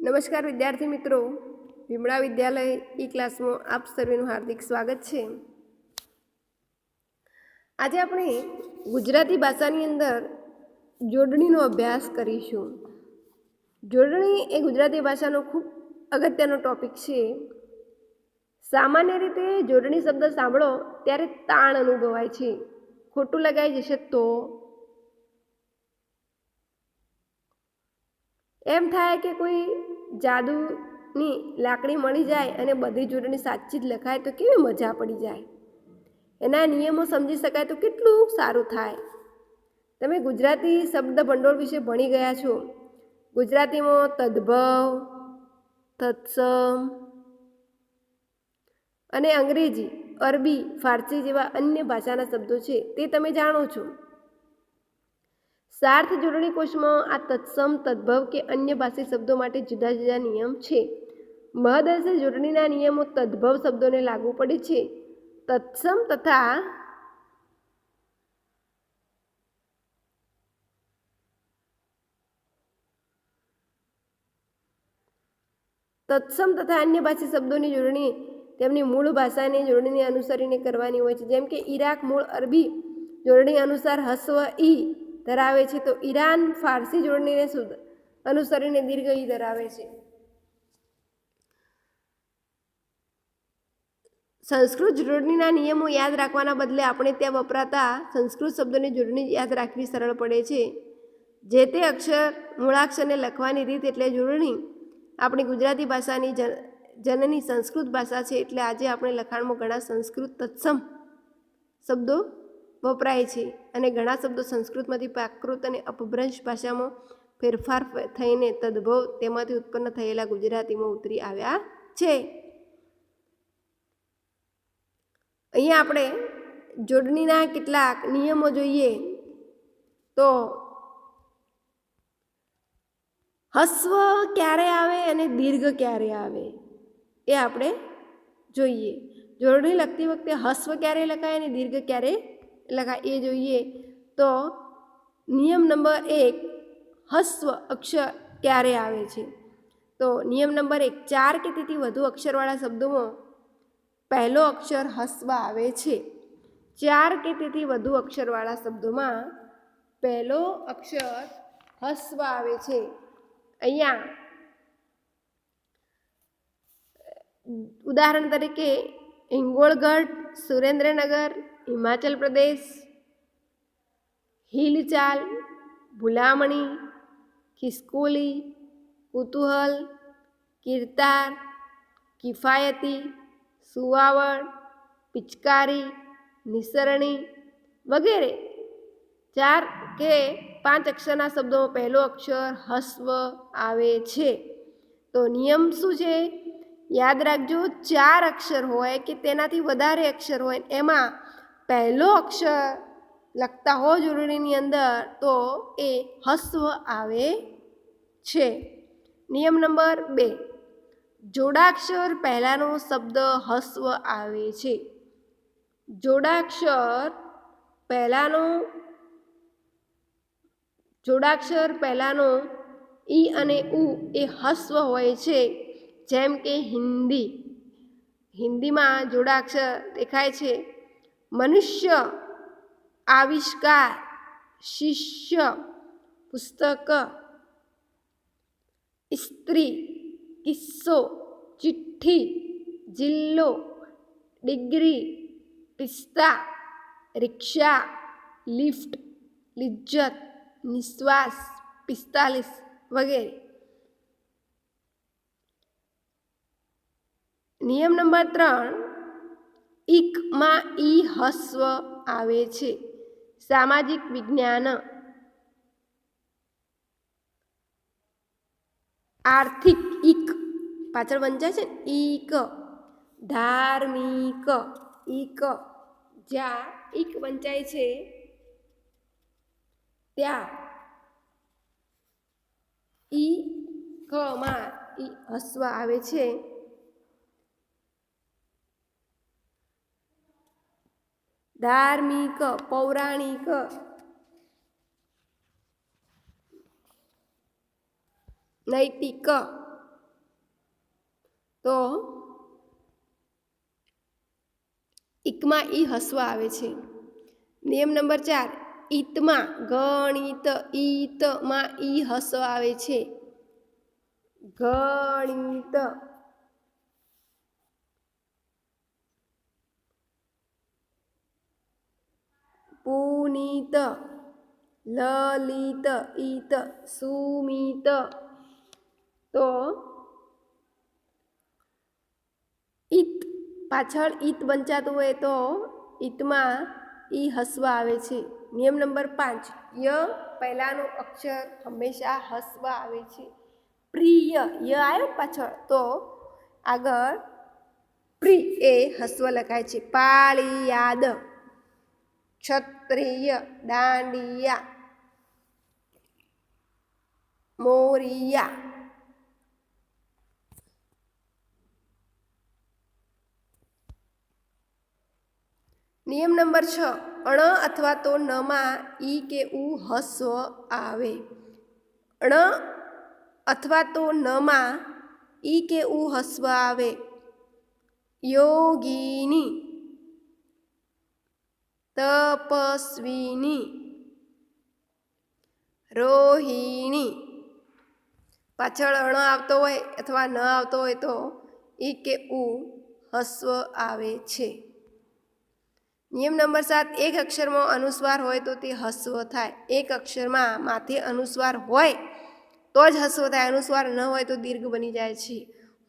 નમસ્કાર વિદ્યાર્થી મિત્રો, વિમળા વિદ્યાલય ઈ ક્લાસમાં આપ સર્વેનું હાર્દિક સ્વાગત છે। આજે આપણે ગુજરાતી ભાષાની અંદર જોડણીનો અભ્યાસ કરીશું। જોડણી એ ગુજરાતી ભાષાનો ખૂબ અગત્યનો ટોપિક છે। સામાન્ય રીતે જોડણી શબ્દ સાંભળો ત્યારે તાણ અનુભવાય છે। ખોટું લગાઈ જશે તો એમ થાય કે કોઈ જાદુની લાકડી મળી જાય અને બધી જોડણી સાચી જ લખાય તો કેવી મજા પડી જાય। એના નિયમો સમજી શકાય તો કેટલું સારું થાય। તમે ગુજરાતી શબ્દ ભંડોળ વિશે ભણી ગયા છો। ગુજરાતીમાં તદ્ભવ, તત્સમ અને અંગ્રેજી, અરબી, ફારસી જેવા અન્ય ભાષાના શબ્દો છે તે તમે જાણો છો। સાર્થ જોડણી કોષમાં આ તત્સમ, તદ્ભવ કે અન્ય ભાષી શબ્દો માટે જુદા જુદા નિયમ છે। મહદઅંશે જોડણીના નિયમો તદ્ભવ શબ્દોને લાગુ પડે છે। તત્સમ તથા અન્ય ભાષી શબ્દોની જોડણી તેમની મૂળ ભાષાની જોડણીને અનુસરીને કરવાની હોય છે। જેમ કે ઈરાક મૂળ અરબી જોડણી અનુસાર હસ્વ ઈ ધરાવે છે, તો ઈરાન ફારસી જોડણીને અનુસરીને દીર્ઘ ઈ ધરાવે છે। સંસ્કૃત જોડણીના નિયમો યાદ રાખવાના બદલે આપણે ત્યાં વપરાતા સંસ્કૃત શબ્દોની જોડણી યાદ રાખવી સરળ પડે છે। જે તે અક્ષર મૂળાક્ષરને લખવાની રીત એટલે જોડણી આપણી ગુજરાતી ભાષાની જનની સંસ્કૃત ભાષા છે, એટલે આજે આપણે લખાણમાં ઘણા સંસ્કૃત તત્સમ શબ્દો વપરાય છે અને ઘણા શબ્દો સંસ્કૃતમાંથી પ્રાકૃત અને અપભ્રંશ ભાષામાં ફેરફાર થઈને તદ્ભવ તેમાંથી ઉત્પન્ન થયેલા ગુજરાતીમાં ઉતરી આવ્યા છે। અહીંયા આપણે જોડણીના કેટલાક નિયમો જોઈએ તો હસ્વ ક્યારે આવે અને દીર્ઘ ક્યારે આવે એ આપણે જોઈએ। જોડણી લખતી વખતે હસ્વ ક્યારે લખાય અને દીર્ઘ ક્યારે લખાય એ જોઈએ તો નિયમ નંબર 1, હસ્વ અક્ષર ક્યારે આવે છે? તો નિયમ નંબર 1, 4 કે તેથી વધુ અક્ષરવાળા શબ્દોમાં પહેલો અક્ષર હસ્વ આવે છે। 4 કે તેથી વધુ અક્ષરવાળા શબ્દોમાં પહેલો અક્ષર હસ્વ આવે છે। અહીંયા ઉદાહરણ તરીકે હિંગોળગઢ, સુરેન્દ્રનગર, હિમાચલ પ્રદેશ, હિલચાલ, ભૂલામણી, ખિસકોલી, કુતૂહલ, કીર્તાર, કિફાયતી, સુવાવડ, પિચકારી, નિસરણી વગેરે 4 કે 5 અક્ષરના શબ્દોમાં પહેલો અક્ષર હસ્વ આવે છે। તો નિયમ શું છે? યાદ રાખજો, 4 અક્ષર હોય કે તેનાથી વધારે અક્ષર હોય એમાં પહેલો અક્ષર લખતા હોય જોડણીની અંદર તો એ હસ્વ આવે છે। નિયમ નંબર 2, જોડાક્ષર પહેલાનો શબ્દ હસ્વ આવે છે। જોડાક્ષર પહેલાનો ઈ અને ઉ એ હસ્વ હોય છે। જેમ કે હિન્દીમાં જોડાક્ષર દેખાય છે મનુષ્ય, આવિષ્કાર, શિષ્ય, પુસ્તક, સ્ત્રી, કિસ્સો, ચિઠ્ઠી, જિલ્લો, ડિગ્રી, પિસ્તા, રિક્ષા, લિફ્ટ, લિજ્જત, નિશ્વાસ, 45 વગેરે। નિયમ નંબર 3, ઈકમાં ઈ હસ્વ આવે છે। સામાજિક વિજ્ઞાન, આર્થિક, ઈક પાછળ વંચાય છે ઈક, ધાર્મિક, ઈક, જ્યાં ઈક વંચાય છે ત્યાં ઈકમાં ઈ હસ્વ આવે છે। ધાર્મિક, પૌરાણિક, નૈતિક, તો ઈકમાં ઈ હસ્વ આવે છે. નિયમ નંબર 4, ઈતમાં ગણિત, ઈતમાં ઈ હસ્વ આવે છે. ગણિત. પુનિત, લલિત, ઈત, સુમિત. તો ઈત પાછળ ઈત વંચાતું હોય તો ઈતમાં ઈ હસ્વ આવે છે. નિયમ નંબર 5, ય પહેલાનું અક્ષર હંમેશા હસ્વ આવે છે. પ્રિય, ય આવ્યો પાછળ તો આગળ પ્રિ એ હસ્વ લખાય છે. પાળિયાદ, ક્ષત્રિય, દાંડિયા, મોરિયા. નિયમ નંબર 6, અણ અથવા તો નમાં ઈ કે ઉ હસ્વ આવે. અણ અથવા તો નમાં ઈ કે ઉ હસ્વ આવે. યોગીની, તપસ્વીની, રોહિણી. પાછળ અણ આવતો હોય અથવા ન આવતો હોય તો ઈ કે ઉ હસ્વ આવે છે. નિયમ નંબર 7, એક અક્ષરમાં અનુસ્વાર હોય તો તે હસ્વ થાય. એક અક્ષરમાં માથે અનુસ્વાર હોય તો જ હસ્વ થાય. અનુસ્વાર ન હોય તો દીર્ઘ બની જાય છે.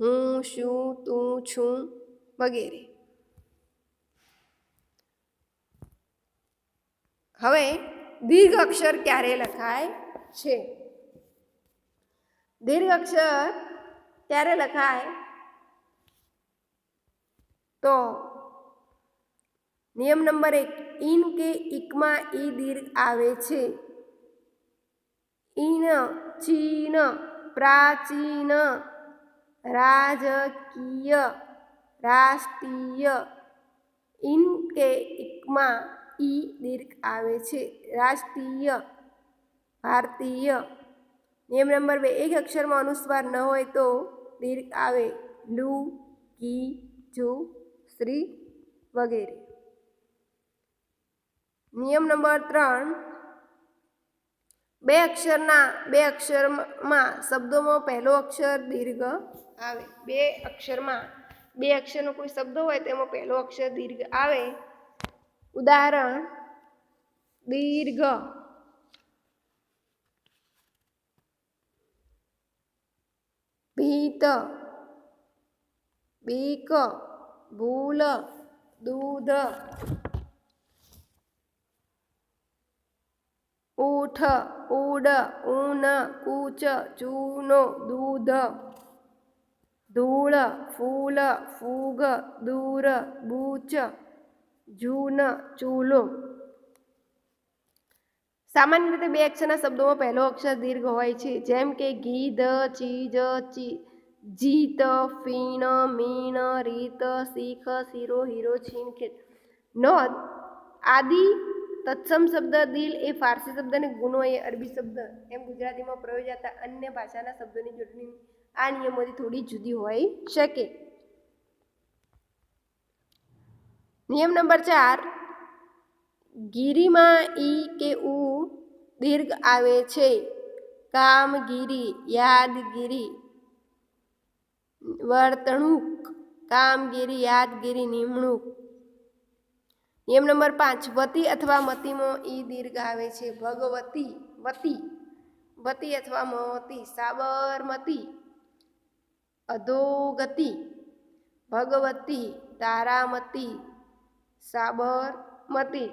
હું, શું, તું, છું વગેરે. હવે દીર્ઘ અક્ષર ક્યારે લખાય છે? દીર્ઘ અક્ષર ક્યારે લખાય તો નિયમ નંબર 1, ઈન કે ઈકમાં ઈ દીર્ઘ આવે છે. ઈન, ચીન, પ્રાચીન, રાજકીય, રાષ્ટ્રીય. ઈન કે ઈકમાં ઈ દીર્ઘ આવે છે. રાષ્ટ્રીય, ભારતીય. નિયમ નંબર 2, એક અક્ષરમાં અનુસ્વાર ન હોય તો દીર્ઘ આવે. લુ, કી, જુ, શ્રી વગેરે. નિયમ નંબર 3, બે અક્ષરમાં શબ્દોમાં પહેલો અક્ષર દીર્ઘ આવે. બે અક્ષરનો કોઈ શબ્દ હોય તેમાં પહેલો અક્ષર દીર્ઘ આવે. ઉદાહરણ, દીર્ઘ, ભીત, બીક, ભૂલ, દૂધ, ઊઠ, ઉડ, ઊન, કૂચ, ચૂનો, દૂધ, ધૂળ, ફૂલ, ફૂગ, દૂર, બૂચ, જૂન, ચૂલો. સામાન્ય રીતે બે અક્ષરના શબ્દોમાં પહેલો અક્ષર દીર્ઘ હોય છે. જેમ કે ગીધ, ચીજ, જીત, ફીણ, મીણ, રીત, શીખ, શીરો, હીરો, છીણ, ખેત. નોંધ, આદિ તત્સમ શબ્દ, દિલ એ ફારસી શબ્દ અને ગુનો એ અરબી શબ્દ એમ ગુજરાતીમાં પ્રયોજાતા અન્ય ભાષાના શબ્દોની જોડણી આ નિયમોથી થોડી જુદી હોઈ શકે. નિયમ નંબર 4, ગીરીમાં ઈ કે ઉ દીર્ઘ આવે છે. કામગીરી, યાદગીરી, વર્તણૂક, કામગીરી, યાદગીરી, નિમણૂક. નિયમ નંબર 5, વતી અથવા મતીમાં ઈ દીર્ઘ આવે છે. ભગવતી, વતી, વતી અથવા મતી. સાબરમતી, અધોગતિ, ભગવતી, તારામતી, સાબરમતી.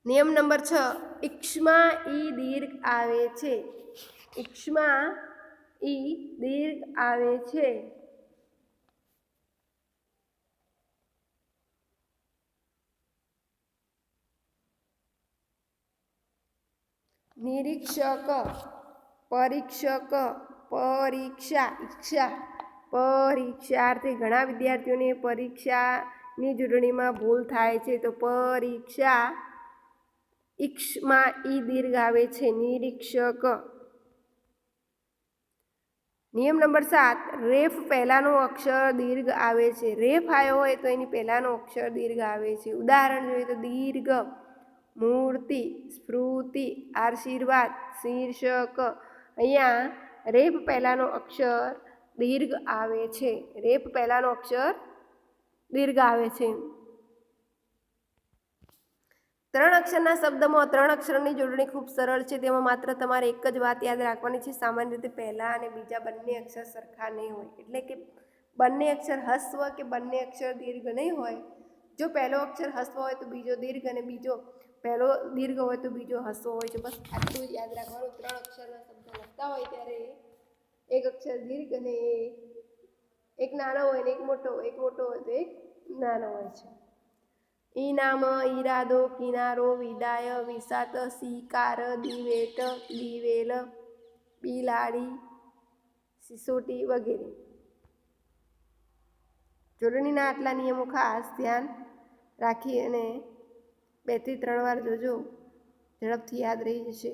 નિયમ નંબર 6, ઈક્ષમાં ઈ દીર્ઘ આવે છે. ઈક્ષમાં ઈ દીર્ઘ આવે છે. નિરીક્ષક, પરીક્ષક, પરીક્ષા, ઈક્ષા, પરીક્ષાર્થી. ઘણા વિદ્યાર્થીઓને પરીક્ષાની જોડણીમાં ભૂલ થાય છે. તો પરીક્ષા, ઈક્ષમાં ઈ દીર્ઘ આવે છે. નિરીક્ષક. નિયમ નંબર 7, રેફ પહેલાંનો અક્ષર દીર્ઘ આવે છે. રેફ આવ્યો હોય તો એની પહેલાંનો અક્ષર દીર્ઘ આવે છે. ઉદાહરણ જોઈએ તો દીર્ઘ, મૂર્તિ, સ્મૃતિ, આશીર્વાદ, શીર્ષક. અહીંયા રેફ પહેલાંનો અક્ષર દીર્ઘ આવે છે. રેફ પહેલાંનો અક્ષર દીર્ઘ આવે છે. 3 અક્ષરના શબ્દમાં 3 અક્ષરની જોડણી ખૂબ સરળ છે. તેમાં માત્ર તમારે એક જ વાત યાદ રાખવાની છે. સામાન્ય રીતે પહેલા અને બીજા બંને અક્ષર સરખા નહીં હોય, એટલે કે બંને અક્ષર હસ્વ કે બંને અક્ષર દીર્ઘ નહીં હોય. જો પહેલો અક્ષર હસ્વ હોય તો બીજો દીર્ઘ, અને બીજો પહેલો દીર્ઘ હોય તો બીજો હસ્વ હોય છે. બસ આટલું યાદ રાખવાનું. 3 અક્ષરના શબ્દો લખતા હોય ત્યારે એક અક્ષર દીર્ઘ અને એક નાનો હોય ને એક મોટો હોય, એક મોટો હોય તો એક નાનો હોય છે. ઇનામ, ઈરાદો, કિનારો, વિદાય, વિસાત, શિકાર, દિવેટ, દિવેલ, બિલાડી, સિસોટી વગેરે. જોડણીના આટલા નિયમો ખાસ ધ્યાન રાખી અને 2 થી 3 વાર જોજો, ઝડપથી યાદ રહી જશે.